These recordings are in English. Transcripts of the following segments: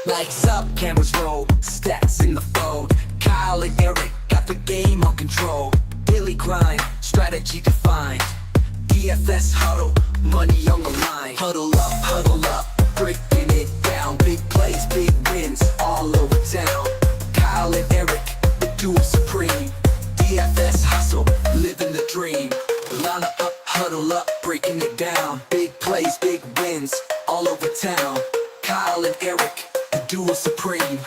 Lights up, cameras roll, stats in the fold. Kyle and Erik got the game on control. Daily grind, strategy defined. DFS huddle, money on the line. Huddle up, breaking it down. Big plays, big wins, all over town. Kyle and Erik, the duo supreme. DFS hustle, living the dream. Line up, huddle up, breaking it down. Big plays, big wins, all over town. Kyle and Erik, the duo supreme.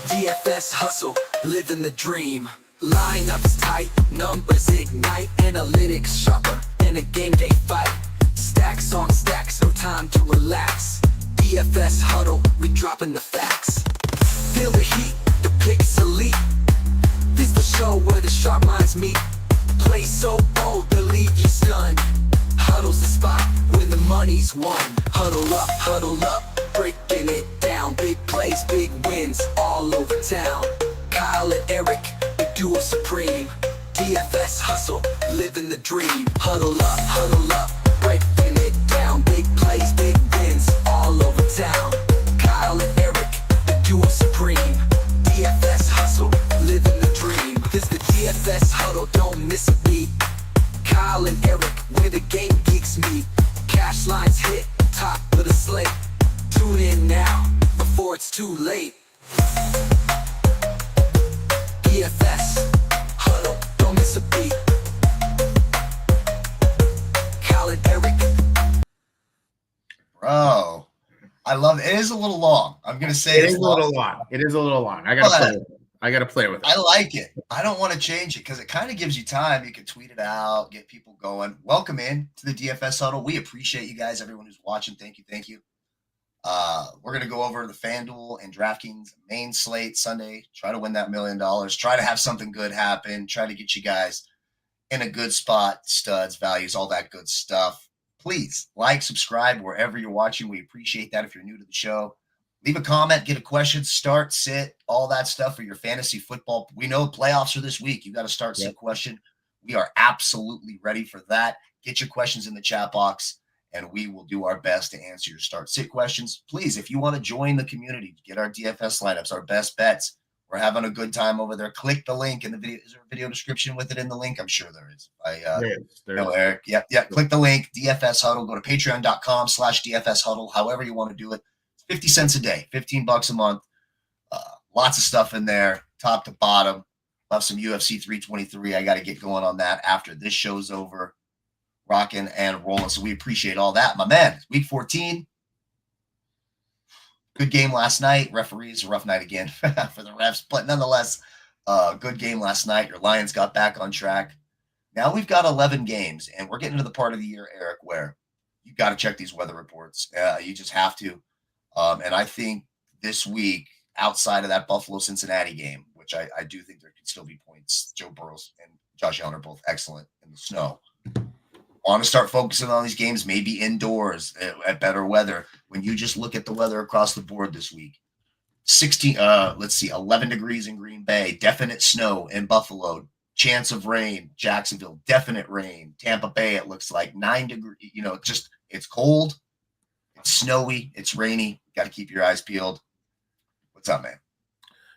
DFS hustle, living the dream. Lineups tight, numbers ignite. Analytics sharper than a game day fight. Stacks on stacks, no time to relax. DFS huddle, we dropping the facts. Feel the heat, the picks elite. This the show where the sharp minds meet. Play so bold, they'll leave you stunned. Huddle's the spot where the money's won. Huddle up, breaking it down. Big plays, big wins, all over town. Kyle and Erik, the duo supreme. DFS hustle, living the dream. Huddle up, breaking it down. Big plays, big wins, all over town. Kyle and Erik, the duo supreme. DFS hustle, living the dream. This the DFS huddle, don't miss a beat. Kyle and Erik, where the game geeks meet. Cash lines hit, top of the slate. Tune in now, before it's too late. DFS huddle, don't miss a beat. Kyle and Erik. Bro, I love it. It is a little long. I'm gonna say it is a little long. It is a little long. I gotta play with it. I like it. I don't want to change it because it kind of gives you time. You can tweet it out, get people going. Welcome in to the DFS Huddle. We appreciate you guys, everyone who's watching. Thank you. We're gonna go over the FanDuel and DraftKings main slate Sunday. Try to win that $1 million. Try to have something good happen. Try to get you guys in a good spot. Studs, values, all that good stuff. Please like, subscribe wherever you're watching. We appreciate that. If you're new to the show, leave a comment, get a question, start, sit, all that stuff for your fantasy football. We know playoffs are this week. You got to start, sit, question. We are absolutely ready for that. Get your questions in the chat box, and we will do our best to answer your start, sit questions. Please, if you want to join the community, get our DFS lineups, our best bets. We're having a good time over there. Click the link in the video. Is there a video description with it in the link? I'm sure there is. There is. Erik. Yep. Click the link, DFS Huddle. Go to patreon.com/DFS Huddle. However you want to do it. 50 cents a day, $15 a month. Lots of stuff in there, top to bottom. Love some UFC 323. I got to get going on that after this show's over. Rocking and rolling. So we appreciate all that. My man, week 14. Good game last night. Referees, a rough night again for the refs. But nonetheless, good game last night. Your Lions got back on track. Now we've got 11 games, and we're getting to the part of the year, Erik, where you got to check these weather reports. You just have to. And I think this week, outside of that Buffalo-Cincinnati game, which I do think there could still be points, Joe Burrow and Josh Allen are both excellent in the snow. Want to start focusing on these games, maybe indoors at better weather. When you just look at the weather across the board this week, 11 degrees in Green Bay, definite snow in Buffalo, chance of rain, Jacksonville, definite rain, Tampa Bay, it looks like 9 degrees, it's cold, it's snowy, it's rainy. Got to keep your eyes peeled. What's up, man?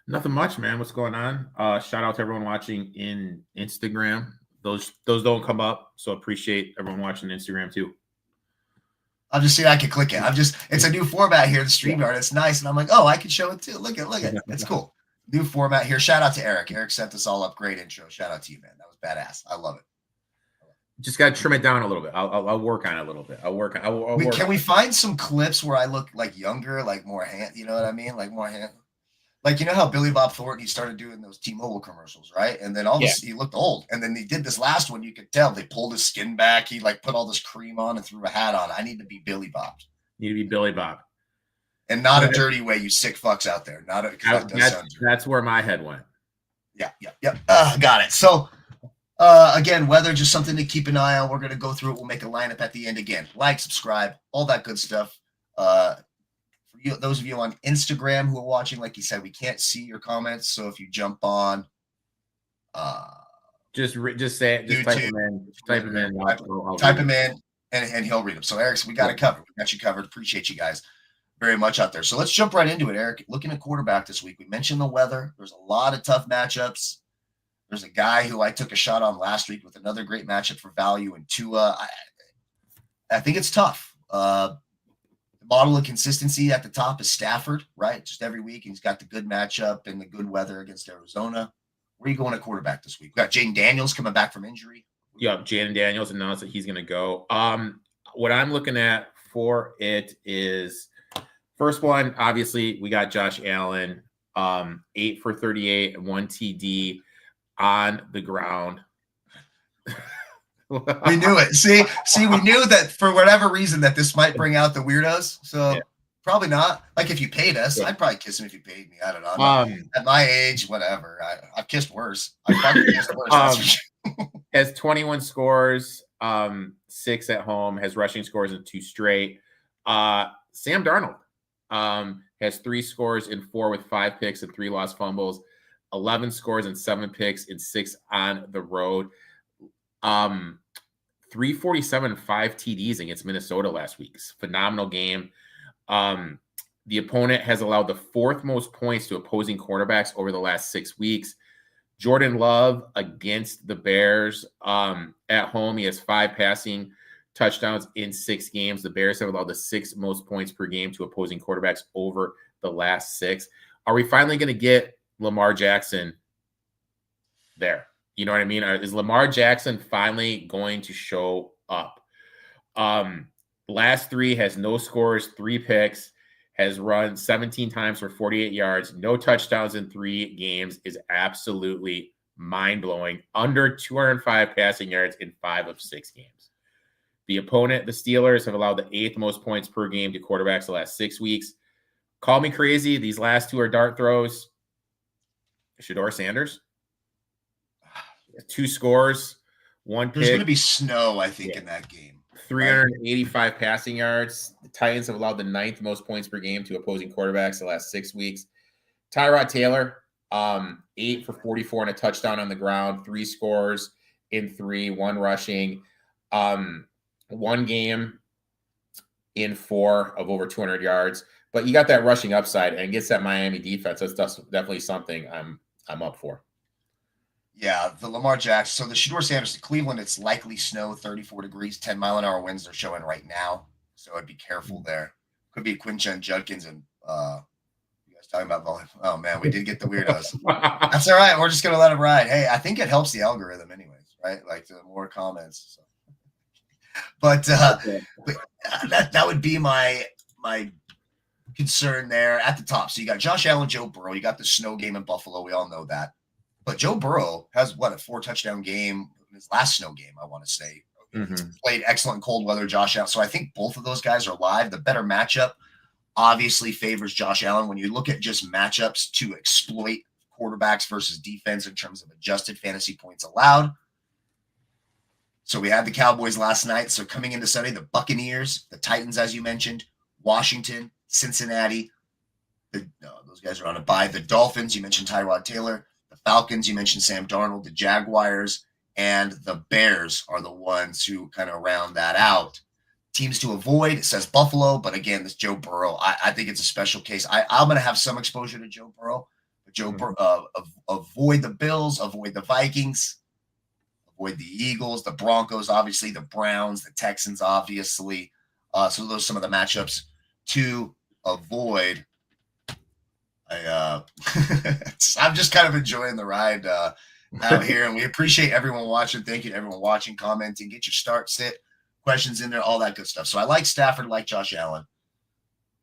Nothing much, man. What's going on? Shout out to everyone watching in Instagram. Those don't come up, so appreciate everyone watching Instagram too. I'm just seeing I can click it. It's a new format here in StreamYard. It's nice, and I'm like, oh, I can show it too. Look at it. It's cool. New format here. Shout out to Erik. Erik set this all up. Great intro. Shout out to you, man. That was badass. I love it. Just got to trim it down a little bit. I'll work on it a little bit. Can we find some clips where I look like younger, like more hand? You know what I mean? Like more hand. Like, you know how Billy Bob Thornton, he started doing those T-Mobile commercials, right? And then he looked old. And then he did this last one. You could tell they pulled his skin back. He put all this cream on and threw a hat on. I need to be Billy Bob. Need to be Billy Bob. And not a dirty way, you sick fucks out there. That's where my head went. Yeah. Got it. So, again, weather, just something to keep an eye on. We're going to go through it. We'll make a lineup at the end again. Like, subscribe, all that good stuff. Those of you on Instagram who are watching, like you said, we can't see your comments. So if you jump on, just say it. Just type them in. Type them in, and he'll read them. So Erik, we got it covered. We got you covered. Appreciate you guys. very much out there. So let's jump right into it, Erik. Looking at quarterback this week, we mentioned the weather. There's a lot of tough matchups. There's a guy who I took a shot on last week with another great matchup for value in Tua. I think it's tough. The model of consistency at the top is Stafford, right? Just every week, he's got the good matchup and the good weather against Arizona. Where are you going at quarterback this week? We got Jaden Daniels coming back from injury. Yep, Jaden Daniels announced that he's going to go. What I'm looking at for it is first one, obviously, we got Josh Allen, 8 for 38 and 1 TD on the ground. We knew it. See, we knew that for whatever reason that this might bring out the weirdos. So yeah. Probably not. Like if you paid us, I'd probably kiss him if you paid me. I don't know. At my age, whatever. I've kissed worse. I've fucking kissed worse. Has 21 scores, 6 at home, has rushing scores in 2 straight. Sam Darnold has 3 scores in 4 with 5 picks and 3 lost fumbles, 11 scores and 7 picks and 6 on the road. 347 and 5 TDs against Minnesota last week. Phenomenal game. The opponent has allowed the 4th most points to opposing quarterbacks over the last 6 weeks. Jordan Love against the Bears at home. He has 5 passing touchdowns in 6 games. The Bears have allowed the 6th most points per game to opposing quarterbacks over the last 6. Are we finally going to get Lamar Jackson there? You know what I mean? Is Lamar Jackson finally going to show up? Last 3 has no scores, 3 picks, has run 17 times for 48 yards, no touchdowns in 3 games, is absolutely mind-blowing. Under 205 passing yards in 5 of 6 games. The opponent, the Steelers, have allowed the 8th most points per game to quarterbacks the last 6 weeks. Call me crazy. These last 2 are dart throws. Shedeur Sanders, 2 scores, 1 pick. There's going to be snow, I think, in that game. 385 passing yards. The Titans have allowed the 9th most points per game to opposing quarterbacks the last 6 weeks. Tyrod Taylor, 8 for 44 and a touchdown on the ground, 3 scores in 3, 1 rushing, 1 game in 4 of over 200 yards. But you got that rushing upside and gets that Miami defense. That's definitely something I'm up for. Yeah, the Lamar Jackson. So the Shedeur Sanders to Cleveland, it's likely snow, 34 degrees, 10-mile-an-hour winds they're showing right now. So I'd be careful there. Could be Quinshon Judkins and you guys talking about volleyball. Oh, man, we did get the weirdos. That's all right. We're just going to let them ride. Hey, I think it helps the algorithm anyways, right? Like the more comments. So. But that would be my concern there at the top. So you got Josh Allen, Joe Burrow. You got the snow game in Buffalo. We all know that. But Joe Burrow has, a 4-touchdown game in his last snow game, I want to say. Mm-hmm. He's played excellent cold weather, Josh Allen. So I think both of those guys are live. The better matchup obviously favors Josh Allen. When you look at just matchups to exploit quarterbacks versus defense in terms of adjusted fantasy points allowed. So we had the Cowboys last night. So coming into Sunday, the Buccaneers, the Titans, as you mentioned, Washington, Cincinnati. Those guys are on a bye. The Dolphins, you mentioned Tyrod Taylor. The Falcons, you mentioned Sam Darnold. The Jaguars and the Bears are the ones who kind of round that out. Teams to avoid, it says Buffalo, but again, this Joe Burrow, I think it's a special case. I'm going to have some exposure to Joe Burrow, but avoid the Bills, avoid the Vikings, avoid the Eagles, the Broncos, obviously, the Browns, the Texans, obviously. So those are some of the matchups to avoid. I'm just kind of enjoying the ride out here, and we appreciate everyone watching. Thank you to everyone watching, commenting. Get your start, sit, questions in there, all that good stuff. So I like Stafford, like Josh Allen.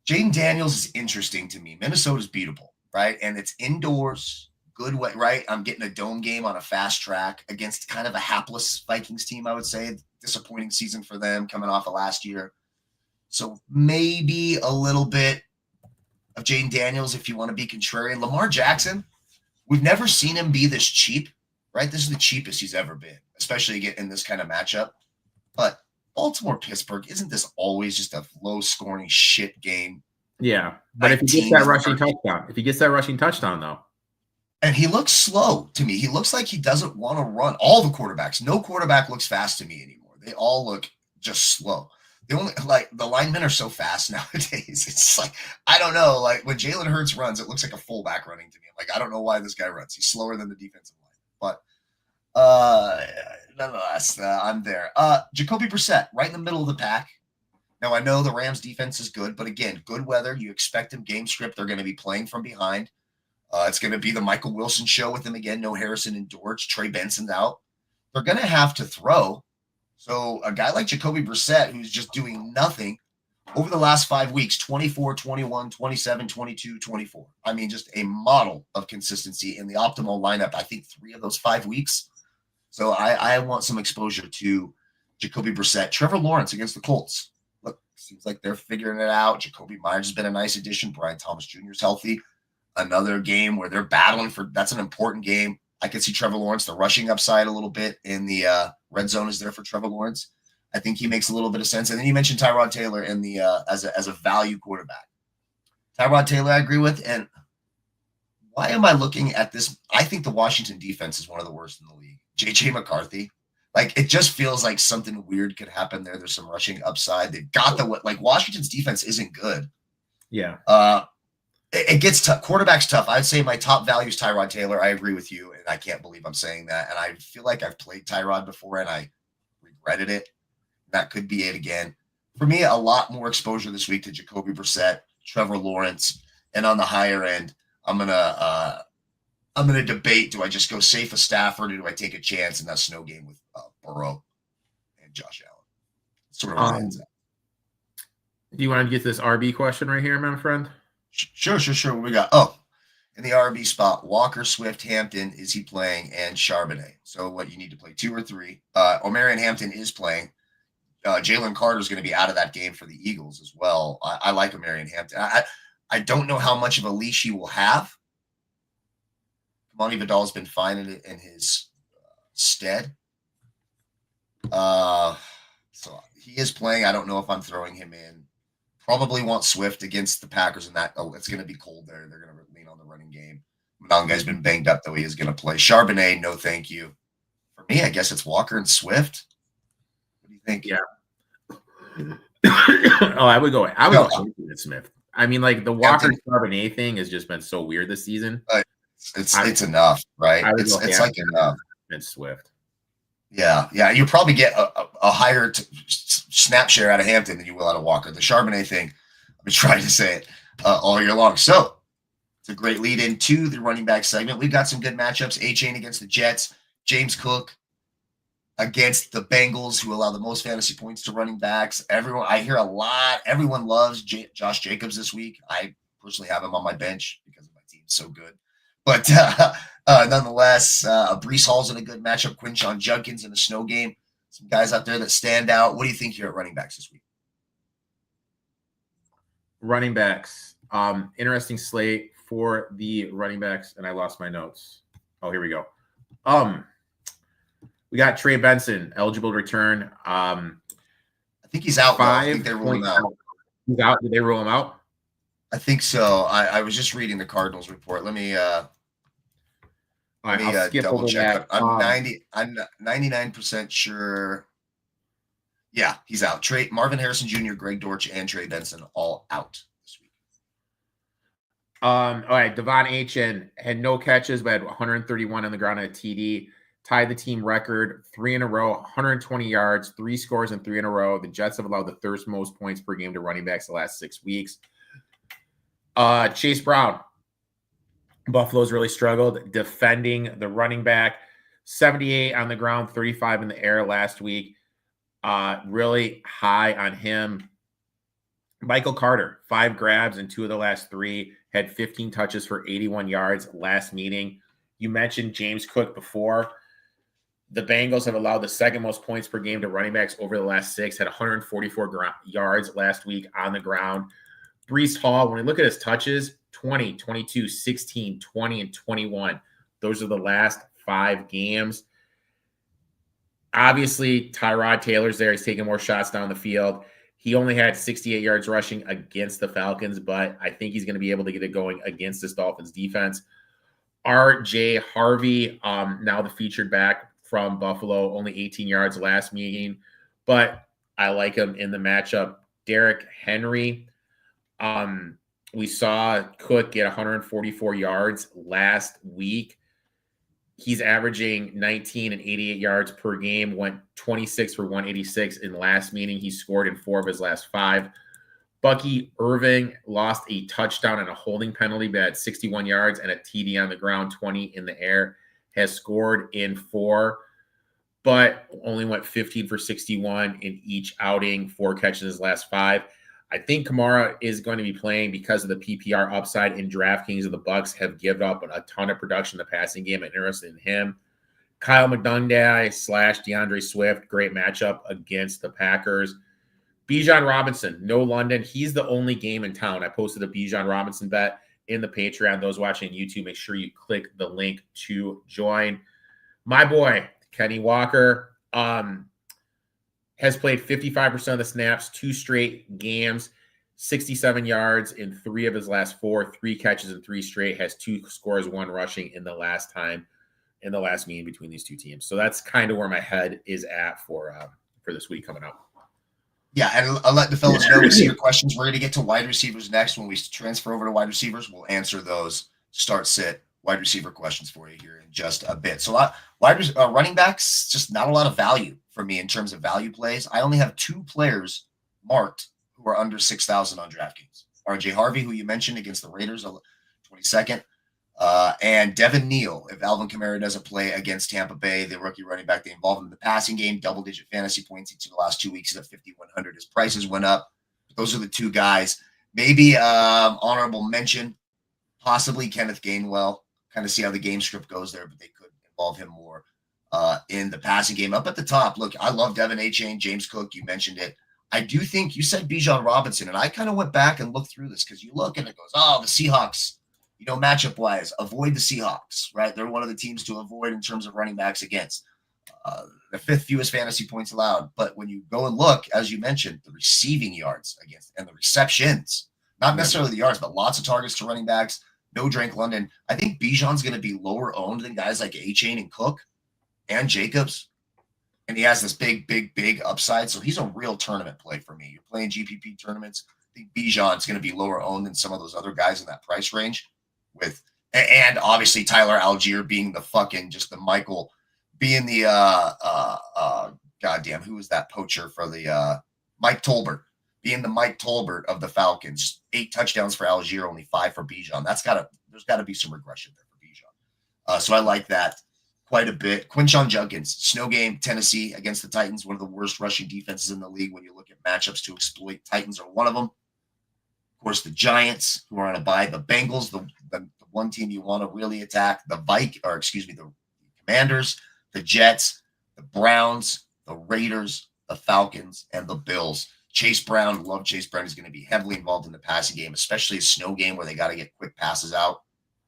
Jaden Daniels is interesting to me. Minnesota's beatable, right? And it's indoors, good way, right? I'm getting a dome game on a fast track against kind of a hapless Vikings team, I would say. Disappointing season for them coming off of last year. So maybe a little bit of Jaden Daniels if you want to be contrarian. Lamar Jackson, we've never seen him be this cheap, right? This is the cheapest he's ever been, especially in this kind of matchup. But Baltimore-Pittsburgh, isn't this always just a low-scoring shit game? Yeah, but if he gets that rushing touchdown, though. And he looks slow to me. He looks like he doesn't want to run. All the quarterbacks. No quarterback looks fast to me anymore. They all look just slow. The only the linemen are so fast nowadays. It's like I don't know. Like when Jalen Hurts runs, it looks like a fullback running to me. I'm like I don't know why this guy runs. He's slower than the defensive line. But nonetheless, I'm there. Jacoby Brissett, right in the middle of the pack. Now I know the Rams defense is good, but again, good weather. You expect them game script. They're going to be playing from behind. It's going to be the Michael Wilson show with them again. No Harrison and Dortch. Trey Benson's out. They're going to have to throw. So a guy like Jacoby Brissett, who's just doing nothing over the last 5 weeks, 24, 21, 27, 22, 24. I mean, just a model of consistency in the optimal lineup. I think 3 of those 5 weeks. So I want some exposure to Jacoby Brissett. Trevor Lawrence against the Colts. Look, seems like they're figuring it out. Jacoby Myers has been a nice addition. Brian Thomas Jr. is healthy. Another game where they're battling for – that's an important game. I can see Trevor Lawrence, the rushing upside a little bit in the red zone is there for Trevor Lawrence. I think he makes a little bit of sense. And then you mentioned Tyrod Taylor in the as a value quarterback. Tyrod Taylor, I agree with. And why am I looking at this? I think the Washington defense is one of the worst in the league. J.J. McCarthy. Like, it just feels like something weird could happen there. There's some rushing upside. They've got Washington's defense isn't good. Yeah. It gets tough. Quarterback's tough. I'd say my top value is Tyrod Taylor. I agree with you, and I can't believe I'm saying that. And I feel like I've played Tyrod before, and I regretted it. That could be it again. For me, a lot more exposure this week to Jacoby Brissett, Trevor Lawrence, and on the higher end, I'm gonna debate: do I just go safe with Stafford, or do I take a chance in that snow game with Burrow and Josh Allen? Sort of where it ends at. Do you want to get this RB question right here, my friend? Sure. What we got? In the RB spot, Walker, Swift, Hampton, is he playing, and Charbonnet. So what, you need to play 2 or 3. Omarion Hampton is playing. Jalen Carter is going to be out of that game for the Eagles as well. I like Omarion Hampton. I don't know how much of a leash he will have. Kamani Vidal's been fine in his stead. So he is playing. I don't know if I'm throwing him in. Probably want Swift against the Packers, and it's going to be cold there. They're going to lean on the running game. Mononga's been banged up, though. He is going to play. Charbonnet, no thank you. For me, I guess it's Walker and Swift. What do you think? Yeah. I would go with Smith. I mean, like, the Walker Charbonnet thing has just been so weird this season. It's enough, right? It's like enough. And Swift. Yeah. You probably get a higher snap share out of Hampton than you will out of Walker. The Charbonnet thing, I've been trying to say it all year long. So it's a great lead into the running back segment. We've got some good matchups. A-Chain against the Jets. James Cook against the Bengals, who allow the most fantasy points to running backs. I hear a lot. Everyone loves Josh Jacobs this week. I personally have him on my bench because my team's so good. But nonetheless, Breece Hall's in a good matchup. Quinshon Judkins in a snow game. Some guys out there that stand out. What do you think here at running backs this week? Running backs. Interesting slate for the running backs, and I lost my notes. Oh, here we go. We got Trey Benson, eligible to return. I think he's out. I think they ruled him out. He's out. Did they rule him out? I think so. I was just reading the Cardinals report. Let me double check. I'm 99% sure. Yeah, he's out. Marvin Harrison Jr., Greg Dortch, and Trey Benson all out this week. All right, Devon Achane had no catches, but had 131 on the ground at TD. Tied the team record 3 in a row, 120 yards, 3 scores in 3 in a row. The Jets have allowed the third most points per game to running backs the last 6 weeks. Chase Brown. Buffalo's really struggled defending the running back. 78 on the ground, 35 in the air last week. Really high on him. Michael Carter, 5 grabs in 2 of the last 3, had 15 touches for 81 yards last meeting. You mentioned James Cook before. The Bengals have allowed the second most points per game to running backs over the last 6, had 144 yards last week on the ground. Breece Hall, when we look at his touches, 20, 22, 16, 20, and 21. Those are the last 5 games. Obviously, Tyrod Taylor's there. He's taking more shots down the field. He only had 68 yards rushing against the Falcons, but I think he's going to be able to get it going against this Dolphins defense. R.J. Harvey, now the featured back from Buffalo, only 18 yards last meeting. But I like him in the matchup. Derrick Henry. We saw Cook get 144 yards last week. He's averaging 19 and 88 yards per game, went 26 for 186 in last meeting. He scored in 4 of his last 5. Bucky Irving lost a touchdown and a holding penalty, but had 61 yards and a TD on the ground, 20 in the air, has scored in 4, but only went 15 for 61 in each outing, 4 catches in his last 5. I think Kamara is going to be playing because of the PPR upside in DraftKings, and the Bucks have given up a ton of production in the passing game. I'm interested in him. Kyle McDonald / DeAndre Swift, great matchup against the Packers. Bijan Robinson, no London. He's the only game in town. I posted a Bijan Robinson bet in the Patreon. Those watching YouTube, make sure you click the link to join. My boy, Kenny Walker, has played 55% of the snaps, 2 straight games, 67 yards in 3 of his last 4, 3 catches in 3 straight, has 2 scores, 1 rushing in the last meeting between these two teams. So that's kind of where my head is at for this week coming up. Yeah, and I'll let the fellas know we see your questions. We're going to get to wide receivers next. When we transfer over to wide receivers, we'll answer those start, sit, wide receiver questions for you here in just a bit. So running backs, just not a lot of value for me in terms of value plays. I only have 2 players marked who are under 6,000 on DraftKings. RJ Harvey, who you mentioned against the Raiders, 22nd, and Devin Neal. If Alvin Kamara doesn't play against Tampa Bay, the rookie running back, they involved him in the passing game, double-digit fantasy points each of the last 2 weeks. He's at 5,100. His prices went up. But those are the 2 guys. Maybe honorable mention, possibly Kenneth Gainwell. Kind of see how the game script goes there, but they could involve him more in the passing game. Up at the top, look, I love Devin Achane, James Cook. You mentioned it. I do think you said Bijan Robinson, and I kind of went back and looked through this because you look and it goes, oh, the Seahawks, matchup wise, avoid the Seahawks, right? They're one of the teams to avoid in terms of running backs against. The 5th fewest fantasy points allowed. But when you go and look, as you mentioned, the receiving yards against and the receptions, not necessarily the yards, but lots of targets to running backs. No Drake London. I think Bijan's going to be lower owned than guys like Achane and Cook and Jacobs. And he has this big upside. So he's a real tournament play for me. You're playing GPP tournaments. I think Bijan's going to be lower owned than some of those other guys in that price range. And obviously Tyler Algier being the fucking just the Michael, being the goddamn, who was that poacher for the Mike Tolbert, being the Mike Tolbert of the Falcons. 8 touchdowns for Algier, only 5 for Bijan. There's got to be some regression there for Bijan. So I like that quite a bit. Quinshon Judkins, snow game, Tennessee against the Titans, one of the worst rushing defenses in the league when you look at matchups to exploit. Titans are one of them. Of course, the Giants, who are on a bye, the Bengals, the one team you want to really attack, the Commanders, the Jets, the Browns, the Raiders, the Falcons, and the Bills. Chase Brown, love Chase Brown. He's going to be heavily involved in the passing game, especially a snow game where they got to get quick passes out.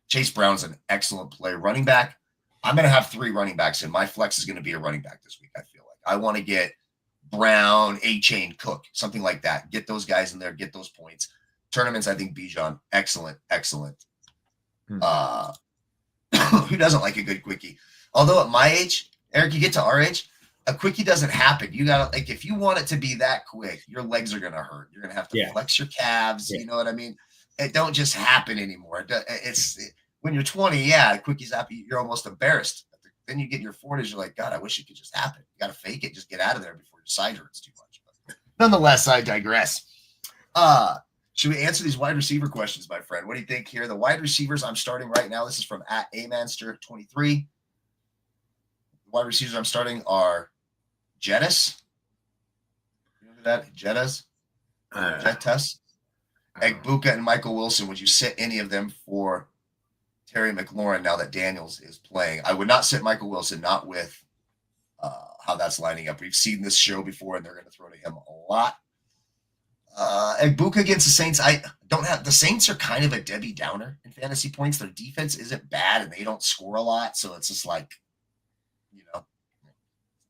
Chase Brown's an excellent play. Running back, I'm going to have 3 running backs in. My flex is going to be a running back this week, I feel like. I want to get Brown, Achane, Cook, something like that. Get those guys in there, get those points. Tournaments, I think Bijan, excellent. Who doesn't like a good quickie? Although at my age, Eric, you get to our age, a quickie doesn't happen. You got to, like, if you want it to be that quick, your legs are going to hurt. You're going to have to flex your calves. Yeah. You know what I mean? It don't just happen anymore. When you're 20, quickies happen. You're almost embarrassed. Then you get in your 40s. You're like, God, I wish it could just happen. You got to fake it. Just get out of there before your side hurts too much. But nonetheless, I digress. Should we answer these wide receiver questions, my friend? What do you think here? The wide receivers I'm starting right now. This is from @amanster23. The wide receivers I'm starting are Jettis. You know that? Jettas? Jettas? Egbuka and Michael Wilson. Would you sit any of them for Terry McLaurin now that Daniels is playing? I would not sit Michael Wilson, not with how that's lining up. We've seen this show before, and they're going to throw to him a lot. Egbuka against the Saints. The Saints are kind of a Debbie Downer in fantasy points. Their defense isn't bad, and they don't score a lot, so it's just like,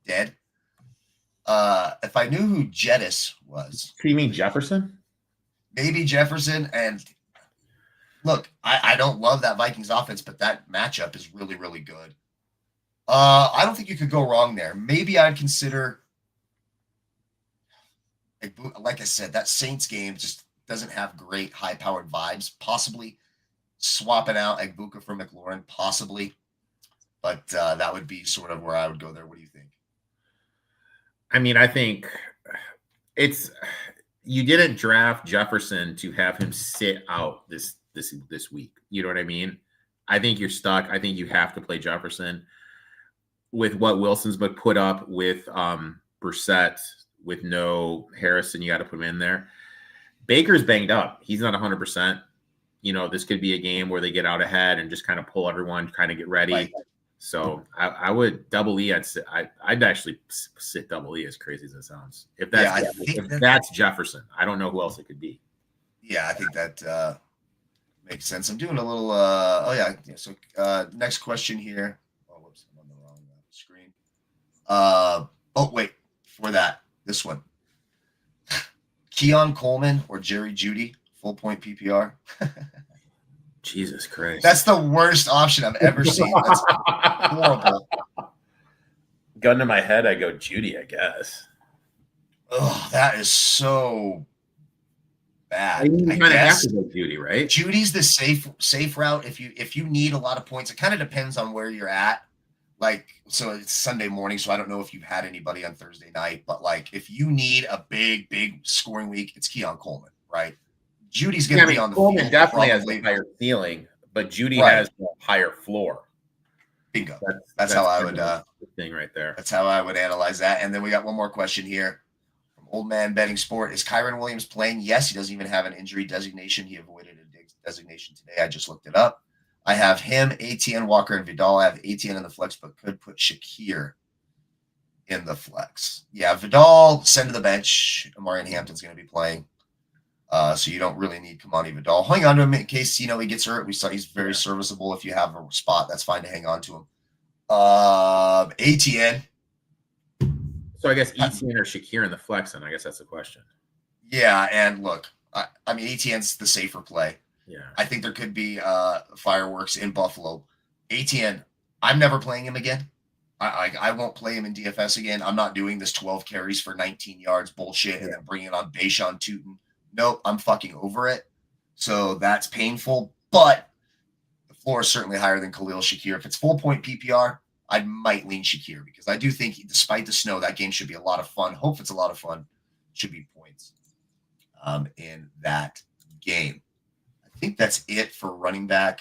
dead. If I knew who Jettis was. You mean Jefferson? Maybe Jefferson. And look, I don't love that Vikings offense, but that matchup is really, really good. I don't think you could go wrong there. Maybe I'd consider Like I said, that Saints game just doesn't have great high-powered vibes. Possibly swapping out Egbuka for McLaurin, possibly. But that would be sort of where I would go there. What do you think? I mean, I think you didn't draft Jefferson to have him sit out this week. You know what I mean? I think you're stuck. I think you have to play Jefferson with what Wilson's been put up with Brissett, with no Harrison. You got to put him in there. Baker's banged up. He's not 100%. This could be a game where they get out ahead and just kind of pull everyone, kind of get ready. Right. So I would double E. I'd actually sit double E, as crazy as it sounds. If that's Jefferson, I don't know who else it could be. Yeah, I think that makes sense. I'm doing a little. So next question here. Oh, whoops, I'm on the wrong screen. Wait, before that, this one. Keon Coleman or Jerry Jeudy, full point PPR. Jesus Christ. That's the worst option I've ever seen. That's horrible. Gun to my head, I go Jeudy, I guess. Oh, that is so bad. I kind of have to go Jeudy, right? Judy's the safe route if you need a lot of points. It kind of depends on where you're at. So it's Sunday morning, so I don't know if you've had anybody on Thursday night, but if you need a big scoring week, it's Keon Coleman, right? Judy's going to be on the Coleman field. Definitely has a higher ceiling, but Jeudy has a higher floor. Bingo. That's how I would thing right there. That's how I would analyze that. And then we got one more question here from Old Man Betting Sport. Is Kyron Williams playing? Yes, he doesn't even have an injury designation. He avoided a designation today. I just looked it up. I have him, ATN, Walker, and Vidal. I have ATN in the flex, but could put Shakir in the flex. Yeah, Vidal, send to the bench. Amarian Hampton's going to be playing. So you don't really need Kamani Vidal. Hang on to him in case, he gets hurt. We saw he's very serviceable. If you have a spot, that's fine to hang on to him. ATN. So I guess ATN or Shakir in the flex, and I guess that's the question. Yeah, and look, I mean, ATN's the safer play. Yeah. I think there could be fireworks in Buffalo. ATN, I'm never playing him again. I won't play him in DFS again. I'm not doing this 12 carries for 19 yards bullshit and then bringing on Bashan Tootin. Nope, I'm fucking over it. So that's painful, but the floor is certainly higher than Khalil Shakir. If it's full point PPR, I might lean Shakir because I do think, despite the snow, that game should be a lot of fun. Hope it's a lot of fun. Should be points in that game. I think that's it for running back.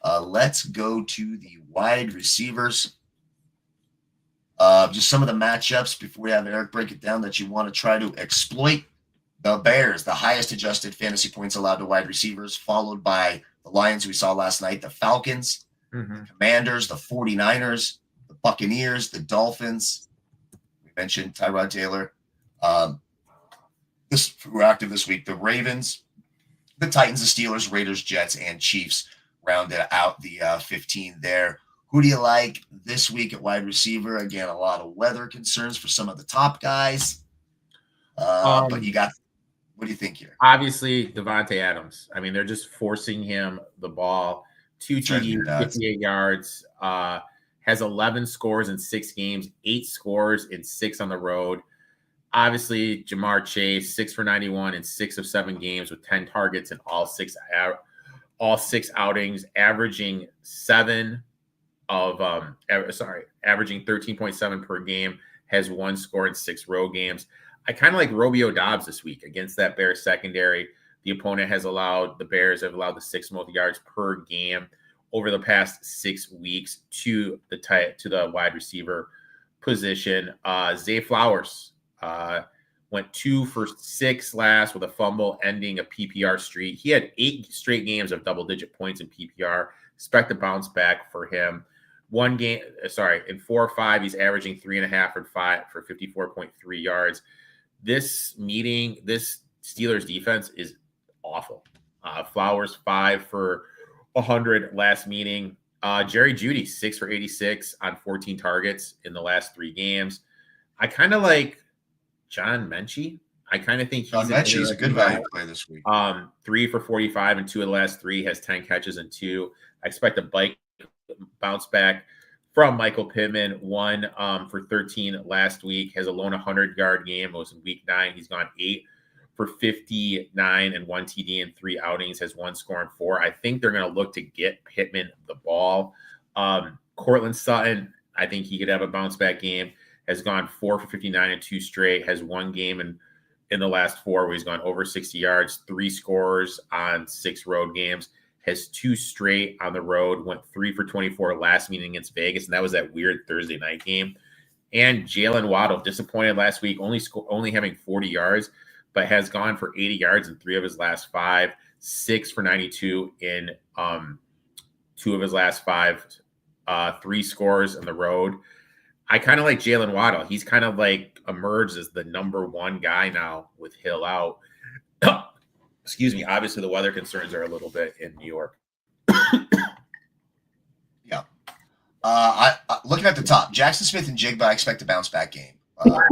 Let's go to the wide receivers. Just some of the matchups before we have Erik break it down that you want to try to exploit. The Bears, the highest adjusted fantasy points allowed to wide receivers, followed by the Lions we saw last night, the Falcons, the Commanders, the 49ers, the Buccaneers, the Dolphins. We mentioned Tyrod Taylor. We're active this week. The Ravens, the Titans, the Steelers, Raiders, Jets, and Chiefs rounded out the 15 there. Who do you like this week at wide receiver? Again, a lot of weather concerns for some of the top guys. But you got... What do you think here? Obviously, Devontae Adams. I mean, they're just forcing him the ball. 2 TDs, 58 yards. Has 11 scores in 6 games, 8 scores in 6 on the road. Obviously, Jamar Chase, 6 for 91 in 6 of 7 games with 10 targets in all 6 outings, averaging 13.7 per game. Has 1 score in 6 road games. I kind of like Romeo Doubs this week against that Bears secondary. The opponent the Bears have allowed the 6th most yards per game over the past 6 weeks to the wide receiver position. Zay Flowers went 2 for 6 last with a fumble, ending a PPR streak. He had 8 straight games of double-digit points in PPR. Expect a bounce back for him. In 4 or 5, he's averaging 3.5 and 5 for 54.3 yards. This Steelers defense is awful. Flowers 5 for 100 last meeting. Jerry Jeudy 6 for 86 on 14 targets in the last 3 games. I kind of like John Mechie. I kind of think he's a good value play this week. 3 for 45 and 2 of the last 3, has 10 catches and 2. I expect a bounce back from Michael Pittman, 1 for 13 last week, has a lone 100-yard game. It was in week 9. He's gone 8 for 59 and 1 TD in 3 outings, has 1 score and 4. I think they're going to look to get Pittman the ball. Cortland Sutton, I think he could have a bounce back game, has gone 4 for 59 and 2 straight, has 1 game in the last 4 where he's gone over 60 yards, 3 scores on 6 road games, has 2 straight on the road, went 3 for 24 last meeting against Vegas, and that was that weird Thursday night game. And Jalen Waddle, disappointed last week, only having 40 yards, but has gone for 80 yards in 3 of his last 5, 6 for 92 in 2 of his last 5, 3 scores on the road. I kind of like Jalen Waddle. He's kind of like emerged as the number 1 guy now with Hill out. Excuse me. Obviously, the weather concerns are a little bit in New York. Yeah. I looking at the top, Jackson Smith and Jigba, I expect a bounce back game.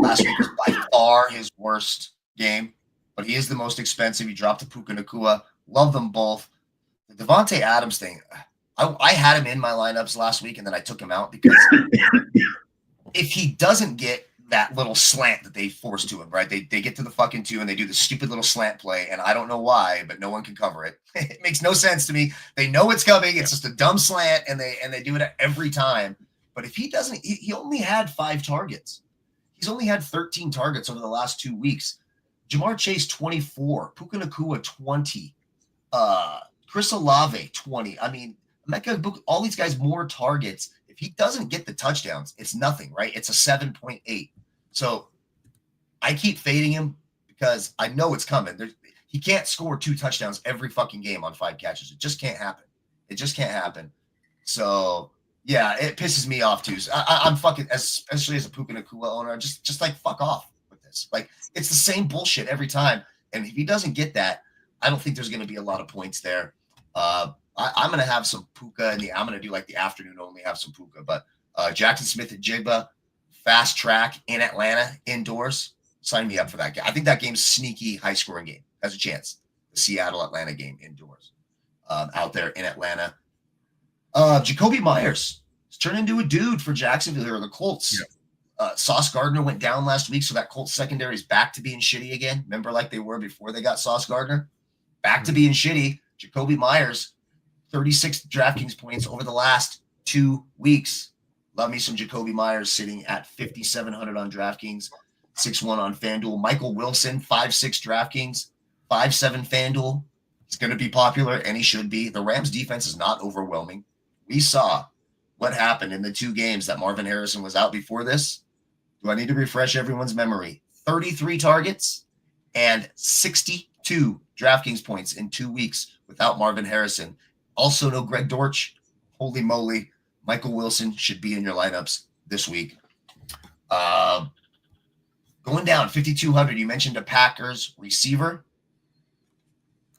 Last week was by far his worst game, but he is the most expensive. He dropped to Puka Nacua. Love them both. The Devontae Adams thing, I had him in my lineups last week, and then I took him out because if he doesn't get that little slant that they force to him, right? They get to the fucking 2 and they do the stupid little slant play, and I don't know why, but no one can cover it. It makes no sense to me. They know it's coming. It's just a dumb slant, and they do it every time. But if he doesn't, he only had 5 targets. He's only had 13 targets over the last 2 weeks. Jamar Chase, 24. Puka Nacua, 20. Chris Olave, 20. I mean, all these guys more targets. If he doesn't get the touchdowns, it's nothing, right? It's a 7.8. So I keep fading him because I know it's coming. He can't score 2 touchdowns every fucking game on 5 catches. It just can't happen. It just can't happen. So yeah, it pisses me off too. So I'm fucking, especially as a Puka Nacua owner, just like fuck off with this. Like it's the same bullshit every time. And if he doesn't get that, I don't think there's going to be a lot of points there. I'm going to have some Puka I'm going to do like the afternoon only, have some Puka, but Jackson Smith and Jigba, fast track in Atlanta indoors. Sign me up for that game. I think that game's sneaky high scoring game. Has a chance. The Seattle-Atlanta game indoors out there in Atlanta. Jacoby Myers has turned into a dude for Jacksonville or the Colts. Yeah. Sauce Gardner went down last week, so that Colts secondary is back to being shitty again. Remember like they were before they got Sauce Gardner? Back to being shitty. Jacoby Myers, 36 DraftKings points over the last 2 weeks. Love me some Jacoby Myers sitting at 5,700 on DraftKings, 6-1 on FanDuel. Michael Wilson, 5-6 DraftKings, 5-7 FanDuel. He's going to be popular, and he should be. The Rams defense is not overwhelming. We saw what happened in the 2 games that Marvin Harrison was out before this. Do I need to refresh everyone's memory? 33 targets and 62 DraftKings points in 2 weeks without Marvin Harrison. Also, no Greg Dortch. Holy moly. Michael Wilson should be in your lineups this week. Going down, 5,200. You mentioned a Packers receiver.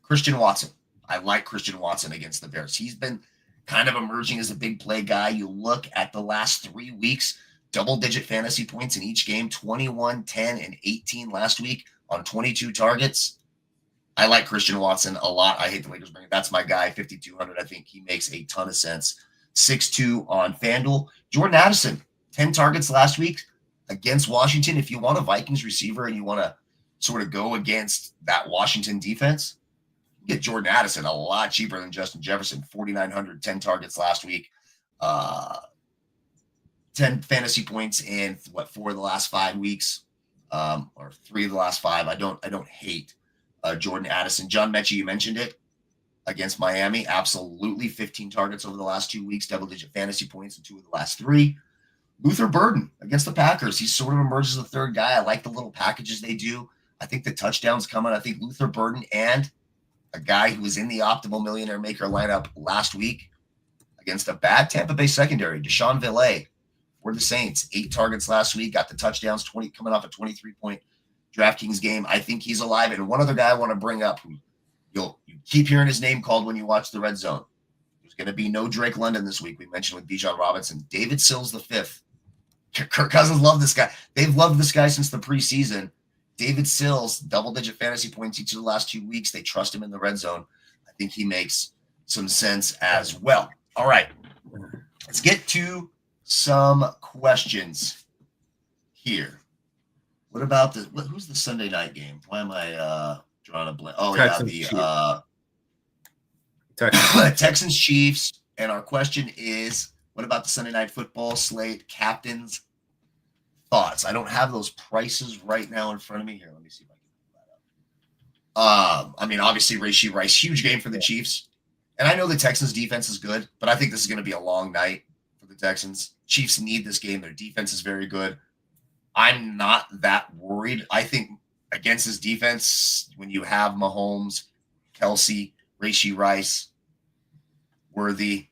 Christian Watson. I like Christian Watson against the Bears. He's been kind of emerging as a big play guy. You look at the last 3 weeks, double-digit fantasy points in each game, 21, 10, and 18 last week on 22 targets. I like Christian Watson a lot. I hate the Lakers bringing. That's my guy, 5,200. I think he makes a ton of sense. 6-2 on FanDuel. Jordan Addison, 10 targets last week against Washington. If you want a Vikings receiver and you want to sort of go against that Washington defense, get Jordan Addison a lot cheaper than Justin Jefferson. 4,900, 10 targets last week. 10 fantasy points in 4 of the last 5 weeks, or 3 of the last 5. I don't hate Jordan Addison. John Mechie, you mentioned it against Miami. Absolutely. 15 targets over the last 2 weeks, double-digit fantasy points in 2 of the last 3. Luther Burden against the Packers. He sort of emerges as the third guy. I like the little packages they do. I think the touchdown's coming. I think Luther Burden and a guy who was in the optimal millionaire maker lineup last week against a bad Tampa Bay secondary, Deshaun Villay for the Saints. 8 targets last week, got the touchdowns, 20 coming off a 23-point DraftKings game. I think he's alive. And one other guy I want to bring up who you keep hearing his name called when you watch the Red Zone. There's going to be no Drake London this week. We mentioned with Bijan Robinson. David Sills V. Kirk Cousins loved this guy. They've loved this guy since the preseason. David Sills, double-digit fantasy points each of the last 2 weeks. They trust him in the red zone. I think he makes some sense as well. All right. Let's get to some questions here. What about who's the Sunday night game? Why am I drawing a blank? Oh, Texans, yeah, the Texans Chiefs. And our question is, what about the Sunday night football slate? Captains' thoughts. I don't have those prices right now in front of me. Here, let me see if I can pull that up. I mean, obviously, Rashee Rice, huge game for the Chiefs. And I know the Texans' defense is good, but I think this is going to be a long night for the Texans. Chiefs need this game. Their defense is very good. I'm not that worried. I think against this defense, when you have Mahomes, Kelsey, Rashee Rice, Worthy,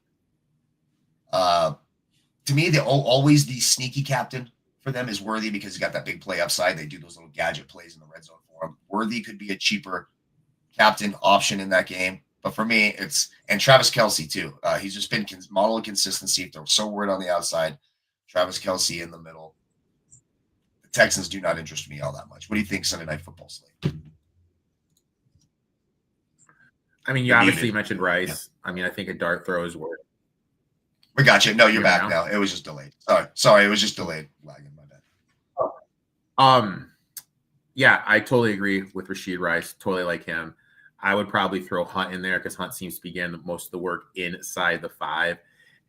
to me, always the sneaky captain for them is Worthy because he's got that big play upside. They do those little gadget plays in the red zone for him. Worthy could be a cheaper captain option in that game. But for me, and Travis Kelsey too. He's just been model of consistency. If they're so worried on the outside, Travis Kelsey in the middle. The Texans do not interest me all that much. What do you think Sunday night football slate? I mean, you obviously mentioned Rice. Yeah. I mean, I think a dart throw is worth. We got you. No, you're back now. It was just delayed. Sorry, it was just delayed. Lagging, my bad. Yeah, I totally agree with Rashee Rice. Totally like him. I would probably throw Hunt in there because Hunt seems to be getting most of the work inside the 5.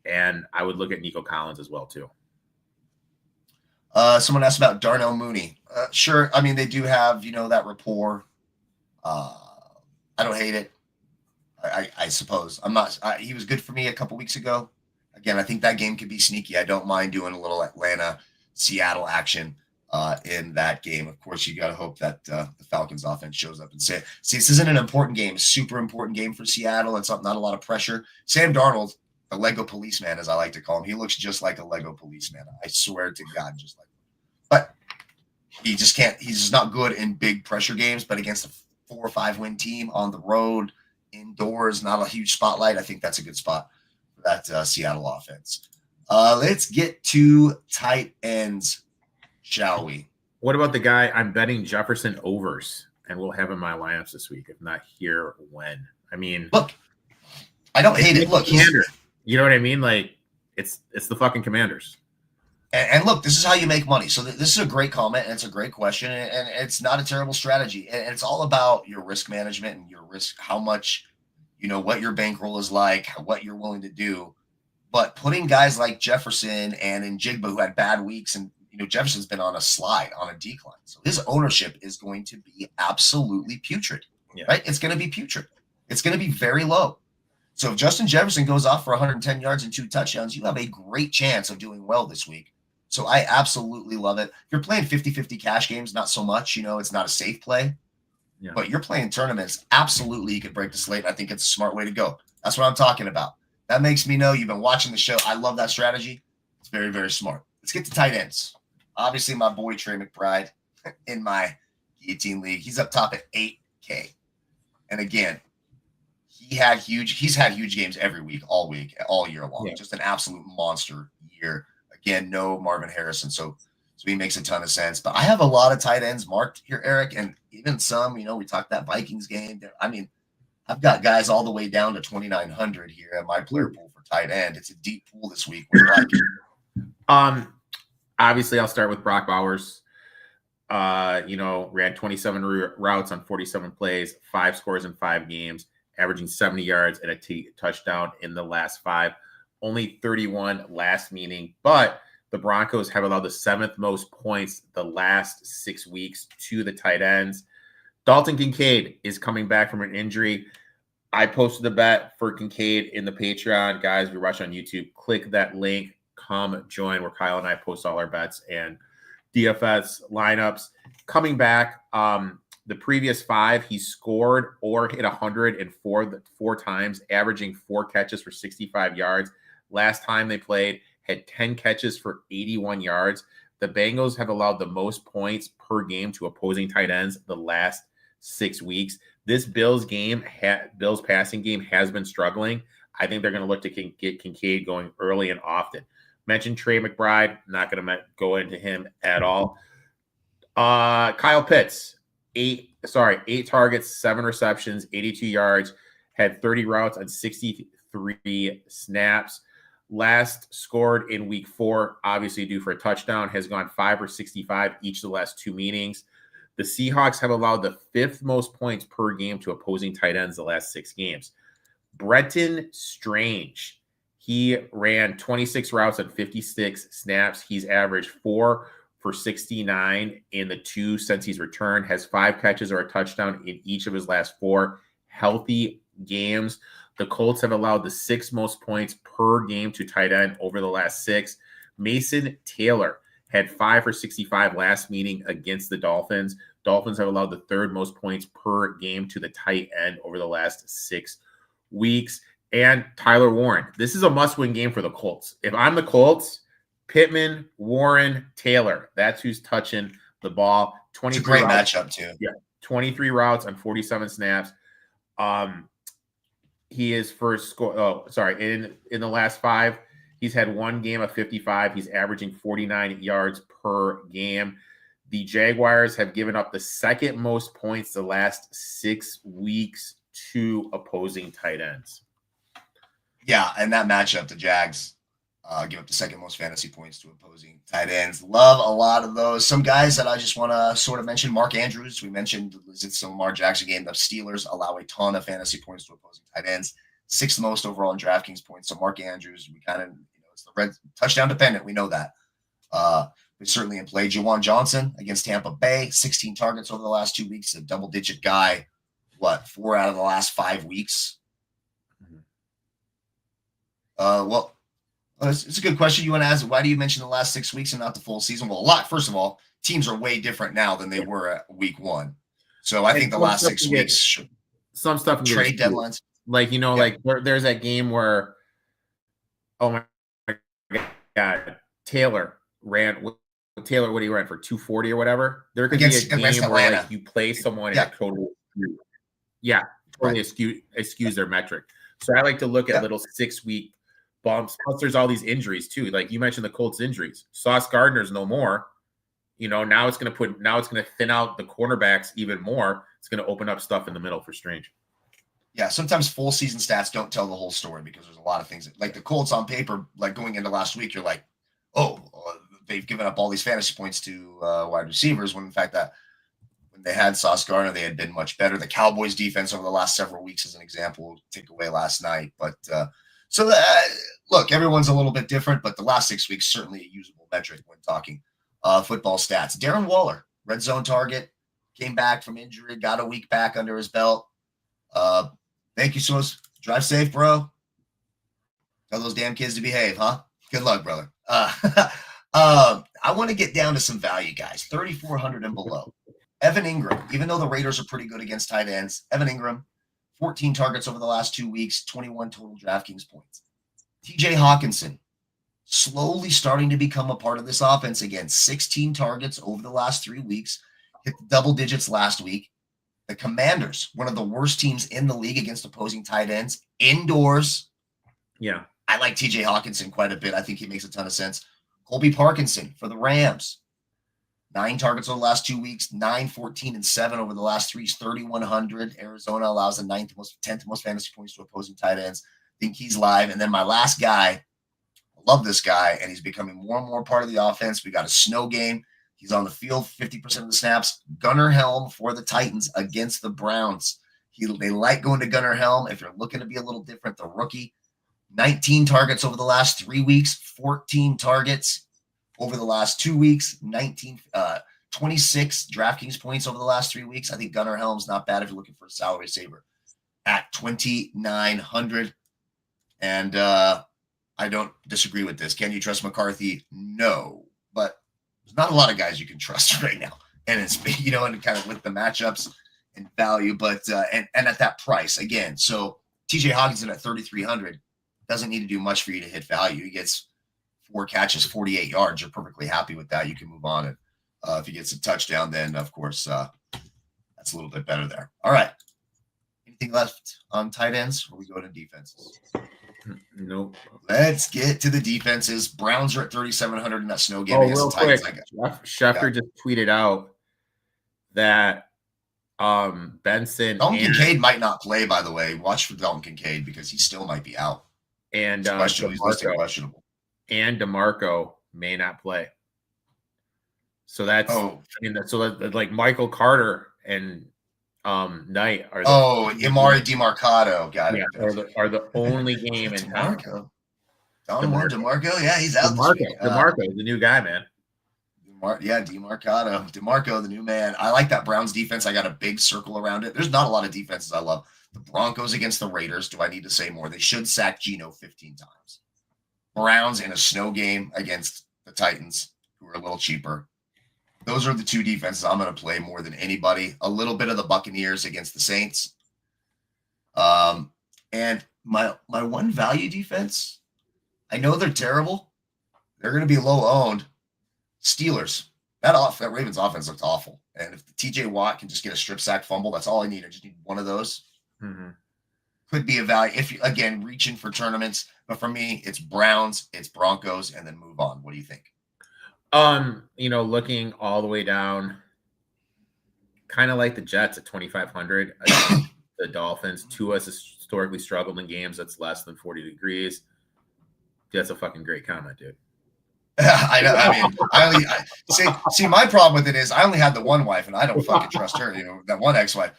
And I would look at Nico Collins as well, too. Someone asked about Darnell Mooney. Sure. I mean, they do have, that rapport. I don't hate it. I suppose. I'm not. He was good for me a couple weeks ago. Again, I think that game could be sneaky. I don't mind doing a little Atlanta-Seattle action in that game. Of course, you got to hope that the Falcons offense shows up and see, this isn't an important game, a super important game for Seattle. It's not a lot of pressure. Sam Darnold, the Lego policeman, as I like to call him, he looks just like a Lego policeman. I swear to God, just like. But he just can't. He's just not good in big pressure games. But against a 4 or 5 win team on the road, indoors, not a huge spotlight, I think that's a good spot for that Seattle offense. Let's get to tight ends, shall we? What about the guy I'm betting Jefferson overs, and we'll have in my lineups this week, if not here, when? I mean, look, I don't hate it. Look, you know what I mean? Like, it's the fucking Commanders. And look, this is how you make money. So this is a great comment, and it's a great question, and it's not a terrible strategy. And it's all about your risk management and your risk, how much, what your bankroll is like, what you're willing to do. But putting guys like Jefferson and Njigba, who had bad weeks, and Jefferson's been on a slide, on a decline. So his ownership is going to be absolutely putrid, right? It's going to be putrid. It's going to be very low. So if Justin Jefferson goes off for 110 yards and 2 touchdowns, you have a great chance of doing well this week. So I absolutely love it. If you're playing 50-50 cash games, not so much. It's not a safe play. Yeah. But you're playing tournaments, absolutely you could break the slate. I think it's a smart way to go. That's what I'm talking about. That makes me know you've been watching the show. I love that strategy. It's very, very smart. Let's get to tight ends. Obviously, my boy Trey McBride in my guillotine league. He's up top at 8K. And again, he's had huge games every week, all year long. Yeah. Just an absolute monster year. Again, no Marvin Harrison, so he makes a ton of sense. But I have a lot of tight ends marked here, Erik, and even some, we talked that Vikings game. I mean, I've got guys all the way down to 2,900 here at my player pool for tight end. It's a deep pool this week. Obviously, I'll start with Brock Bowers. Ran 27 routes on 47 plays, 5 scores in 5 games, averaging 70 yards and a touchdown in the last 5. Only 31 last meeting, but the Broncos have allowed the 7th most points the last 6 weeks to the tight ends. Dalton Kincaid is coming back from an injury. I posted a bet for Kincaid in the Patreon. Guys, if you're watching on YouTube, click that link. Come join where Kyle and I post all our bets and DFS lineups. Coming back, the previous 5, he scored or hit 104 times, averaging 4 catches for 65 yards. Last time they played, had 10 catches for 81 yards. The Bengals have allowed the most points per game to opposing tight ends the last 6 weeks. This Bills passing game has been struggling. I think they're going to look to get Kincaid going early and often. Mentioned Trey McBride, not going to go into him at all. Kyle Pitts, 8 targets, 7 receptions, 82 yards, had 30 routes on 63 snaps. last scored in week 4, obviously due for a touchdown, has gone 5 for 65 each of the last 2 meetings. The Seahawks have allowed the 5th most points per game to opposing tight ends the last 6 games. Bretton Strange, he ran 26 routes on 56 snaps. He's averaged 4 for 69 in the 2 since he's returned, has 5 catches or a touchdown in each of his last 4 healthy games. The Colts have allowed the 6th most points per game to tight end over the last 6. Mason Taylor had 5 for 65 last meeting against the Dolphins. Dolphins have allowed the 3rd most points per game to the tight end over the last 6 weeks. And Tyler Warren. This is a must-win game for the Colts. If I'm the Colts, Pittman, Warren, Taylor. That's who's touching the ball. It's a great matchup, too. Yeah, 23 routes on 47 snaps. He is first score. Oh, sorry. In the last 5, he's had 1 game of 55. He's averaging 49 yards per game. The Jaguars have given up the 2nd most points the last 6 weeks to opposing tight ends. Yeah, and that matchup, the Jags give up the 2nd most fantasy points to opposing tight ends. Love a lot of those. Some guys that I just want to sort of mention, Mark Andrews. We mentioned the Lamar Jackson game. The Steelers allow a ton of fantasy points to opposing tight ends. 6th most overall in DraftKings points. So Mark Andrews, we kind of, it's the red touchdown dependent. We know that. But certainly in play. Juwan Johnson against Tampa Bay, 16 targets over the last 2 weeks. A double-digit guy. 4 out of the last 5 weeks? Well, it's a good question. You want to ask, why do you mention the last 6 weeks and not the full season? Well, first of all, teams are way different now than they were at week 1. So I think the last 6 weeks, some stuff trade deadlines. Like, like there's that game where, oh my God, Taylor ran. Taylor, what did he run for 240 or whatever? There could be a game where like you play someone and totally skews their metric. So I like to look at little 6-week bumps. Plus, there's all these injuries too. Like you mentioned, the Colts injuries. Sauce Gardner's no more. Now it's going to thin out the cornerbacks even more. It's going to open up stuff in the middle for Strange. Yeah, sometimes full season stats don't tell the whole story because there's a lot of things like the Colts on paper, like going into last week, you're like, oh, they've given up all these fantasy points to wide receivers when in fact that when they had Sauce Gardner, they had been much better. The Cowboys defense over the last several weeks, as an example, take away last night. But look, everyone's a little bit different, but the last 6 weeks, certainly a usable metric when talking football stats. Darren Waller, red zone target, came back from injury, got a week back under his belt. Thank you so much. Drive safe, bro. Tell those damn kids to behave, huh? Good luck, brother. I want to get down to some value guys, 3,400 and below. Evan Ingram, even though the Raiders are pretty good against tight ends, Evan Ingram, 14 targets over the last 2 weeks, 21 total DraftKings points. TJ Hawkinson, slowly starting to become a part of this offense again. 16 targets over the last 3 weeks, hit the double digits last week. The Commanders, one of the worst teams in the league against opposing tight ends, indoors. Yeah. I like TJ Hawkinson quite a bit. I think he makes a ton of sense. Colby Parkinson for the Rams. 9 targets over the last 2 weeks, 9, 14, and 7 over the last 3. 3,100. Arizona allows the 10th most fantasy points to opposing tight ends. I think he's live. And then my last guy, I love this guy, and he's becoming more and more part of the offense. We got a snow game. He's on the field 50% of the snaps. Gunnar Helm for the Titans against the Browns. They like going to Gunnar Helm. If you're looking to be a little different, the rookie, 19 targets over the last 3 weeks, 14 targets over the last 2 weeks, 26 DraftKings points over the last 3 weeks. I think Gunnar Helm's not bad if you're looking for a salary saver at 2,900. And I don't disagree with this. Can you trust McCarthy? No, but there's not a lot of guys you can trust right now. And it's, and kind of with the matchups and value, but, and at that price again. So TJ Hawkinson at 3,300 doesn't need to do much for you to hit value. He gets 4 catches, 48 yards. You're perfectly happy with that. You can move on. And if he gets a touchdown, then of course, that's a little bit better there. All right. Anything left on tight ends or we go to defenses? Nope. Let's get to the defenses. Browns are at 3,700 in that snow game. Real quick, Schefter just tweeted out that Benson Dalton Kincaid might not play, by the way. Watch for Dalton Kincaid because he still might be out. And He's listed questionable. And DeMarco may not play. So that's like Michael Carter and Knight are Imari DeMarcado. Got it. Are the only game in town. DeMarco, yeah, he's out this week. DeMarco, the new guy, man. DeMarcado. DeMarco, the new man. I like that Browns defense. I got a big circle around it. There's not a lot of defenses I love. The Broncos against the Raiders. Do I need to say more? They should sack Geno 15 times. Browns in a snow game against the Titans, who are a little cheaper. Those are the two defenses I'm going to play more than anybody. A little bit of the Buccaneers against the Saints. And my one value defense, I know they're terrible. They're going to be low owned. Steelers. That Ravens offense looked awful. And if the TJ Watt can just get a strip sack fumble, that's all I need. I just need one of those. Mm-hmm. Could be a value if you, again, reaching for tournaments. But for me, it's Browns, it's Broncos, and then move on. What do you think? Looking all the way down, kind of like the Jets at 2,500. The Dolphins. Tua has historically struggled in games that's less than 40 degrees. That's a fucking great comment, dude. I know. I mean, see, my problem with it is I only had the one wife, and I don't fucking trust her. That one ex-wife.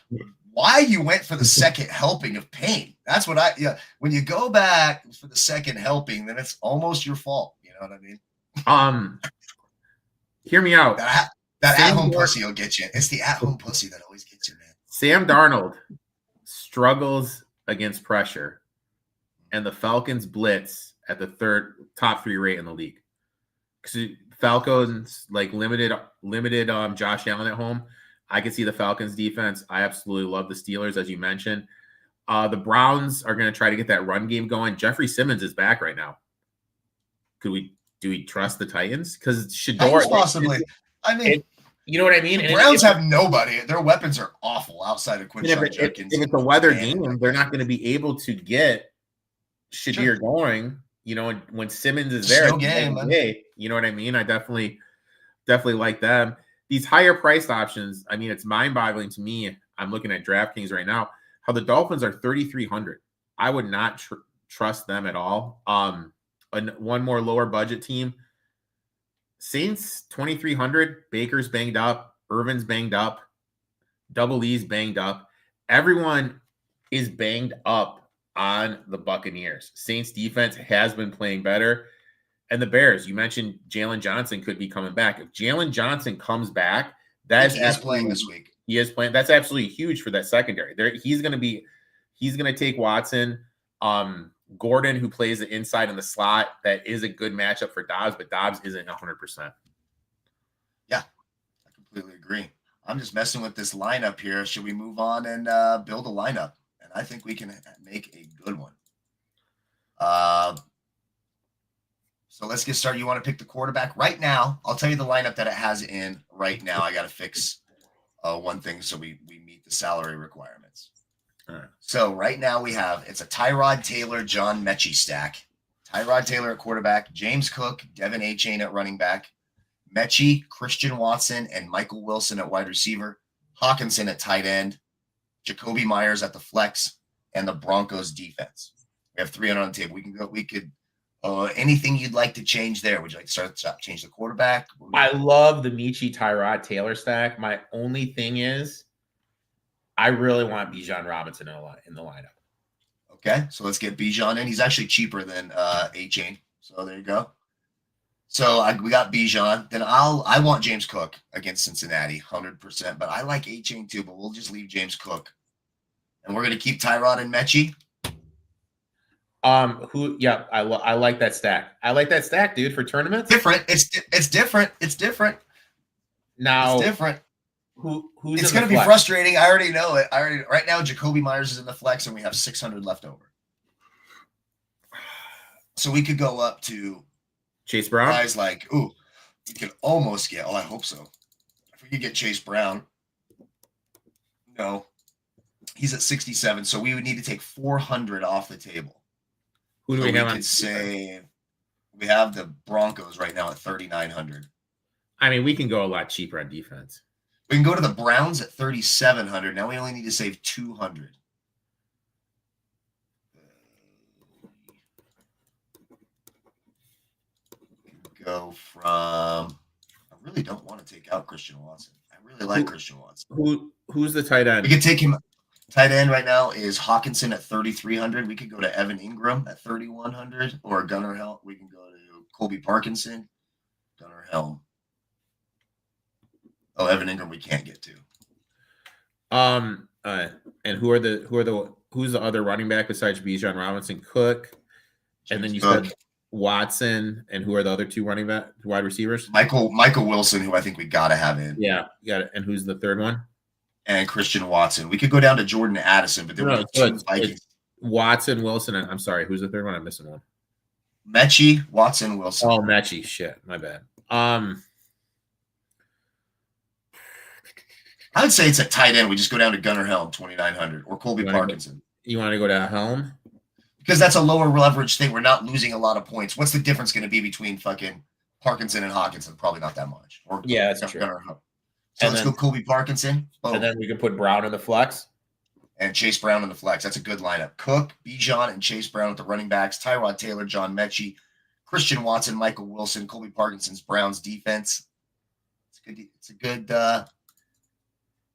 Why you went for the second helping of pain? That's what when you go back for the second helping, then it's almost your fault. You know what I mean? Hear me out. That at-home pussy will get you. It's the at-home pussy that always gets you, man. Sam Darnold struggles against pressure, and the Falcons blitz at the top 3 rate in the league. Because Falcons limited Josh Allen at home. I can see the Falcons defense. I absolutely love the Steelers, as you mentioned. The Browns are going to try to get that run game going. Jeffrey Simmons is back right now. Do we trust the Titans? Because Shedeur possibly. You know what I mean? The Browns have nobody. Their weapons are awful outside of Quinshon Judkins. If it's a weather game, they're not going to be able to get Shedeur going. When Simmons is there, you know what I mean? I definitely like them. These higher priced options, it's mind-boggling to me. I'm looking at DraftKings right now, how the Dolphins are 3,300. I would not trust them at all. One more lower budget team. Saints, 2,300. Baker's banged up. Irvin's banged up. Double E's banged up. Everyone is banged up on the Buccaneers. Saints defense has been playing better. And the Bears, you mentioned Jalen Johnson could be coming back. If Jalen Johnson comes back, he's playing this week. He is playing. That's absolutely huge for that secondary. He's going to take Watson. Gordon, who plays the inside in the slot, that is a good matchup for Dobbs, but Dobbs isn't 100%. Yeah, I completely agree. I'm just messing with this lineup here. Should we move on and build a lineup? And I think we can make a good one. So let's get started. You want to pick the quarterback right now? I'll tell you the lineup that it has in right now. I got to fix one thing so we meet the salary requirements. All right. So right now it's a Tyrod Taylor, John Mechie stack. Tyrod Taylor at quarterback, James Cook, Devin Achane at running back, Mechie, Christian Watson, and Michael Wilson at wide receiver, Hawkinson at tight end, Jacoby Myers at the flex, and the Broncos defense. We have 300 on the table. We could anything you'd like to change there? Would you like to change the quarterback? I love the Mechie Tyrod Taylor stack. My only thing is, I really want Bijan Robinson in the lineup. Okay, so let's get Bijan in. He's actually cheaper than Achane. So there you go. So we got Bijan. Then I want James Cook against Cincinnati, 100%. But I like Achane too. But we'll just leave James Cook, and we're gonna keep Tyrod and Mechie. I like that stack. I like that stack, dude, for tournaments. Different. It's different. It's different. Now it's different. Who's it's going to be frustrating. I already know it. Right now, Jacoby Myers is in the flex, and we have 600 left over. So we could go up to Chase Brown. Guys we could almost get. Oh, I hope so. If we could get Chase Brown, no, he's at 67. So we would need to take 400 off the table. Who do we have? We have the Broncos right now at 3,900. We can go a lot cheaper on defense. We can go to the Browns at 3,700. Now we only need to save 200. go from. I really don't want to take out Christian Watson. I really like Christian Watson. Who's the tight end? We could take him. Tight end right now is Hawkinson at 3,300. We could go to Evan Ingram at 3,100, or Gunnar Helm. We can go to Colby Parkinson, Gunnar Helm. Oh, Evan Ingram we can't get to. And who's the other running back besides Bijan Robinson? Cook, and then you said Watson, and who are the other two wide receivers? Michael Wilson, who I think we gotta have in. Yeah, you got it. And who's the third one? And Christian Watson. We could go down to Jordan Addison, but then we have two Vikings. Watson, Wilson, and I'm sorry, who's the third one? I'm missing one. Mechie, Watson, Wilson. Oh, Mechie. Shit, my bad. I would say it's at tight end. We just go down to Gunnar Helm, 2,900, or Colby Parkinson. You want to go to Helm? Because that's a lower leverage thing. We're not losing a lot of points. What's the difference going to be between fucking Parkinson and Hawkinson? Probably not that much. Or yeah, that's true. Gunnar Helm. So let's go Colby Parkinson. Boom. And then we can put Brown in the flex. And Chase Brown in the flex. That's a good lineup. Cook, Bijan, and Chase Brown at the running backs. Tyrod Taylor, John Mechie, Christian Watson, Michael Wilson, Colby Parkinson's Browns defense. It's a good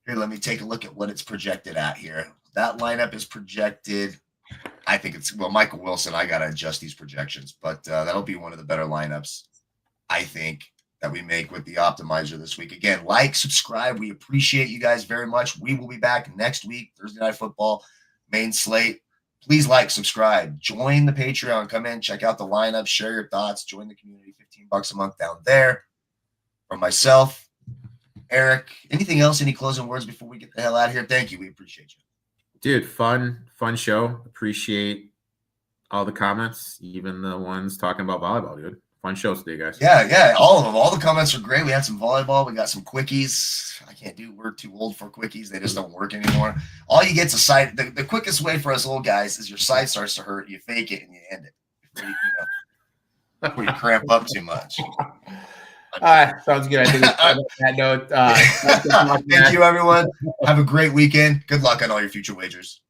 here, let me take a look at what it's projected at here. That lineup is projected. I think it's Michael Wilson. I gotta adjust these projections, but that'll be one of the better lineups, I think, that we make with the optimizer this week. Again, like, subscribe. We appreciate you guys very much. We will be back next week, Thursday Night Football, main slate. Please like, subscribe, join the Patreon, come in, check out the lineup, share your thoughts, join the community. $15 a month down there. From myself, Erik, anything else? Any closing words before we get the hell out of here? Thank you. We appreciate you. Dude, fun show. Appreciate all the comments, even the ones talking about volleyball, dude. Fun shows today, guys. Yeah, all of them. All the comments are great. We had some volleyball. We got some quickies. We're too old for quickies. They just don't work anymore. All you get's a side. The quickest way for us old guys is your side starts to hurt. You fake it and you end it. Before you cramp up too much. Sounds good. I think on that note, thank you, everyone. Have a great weekend. Good luck on all your future wagers.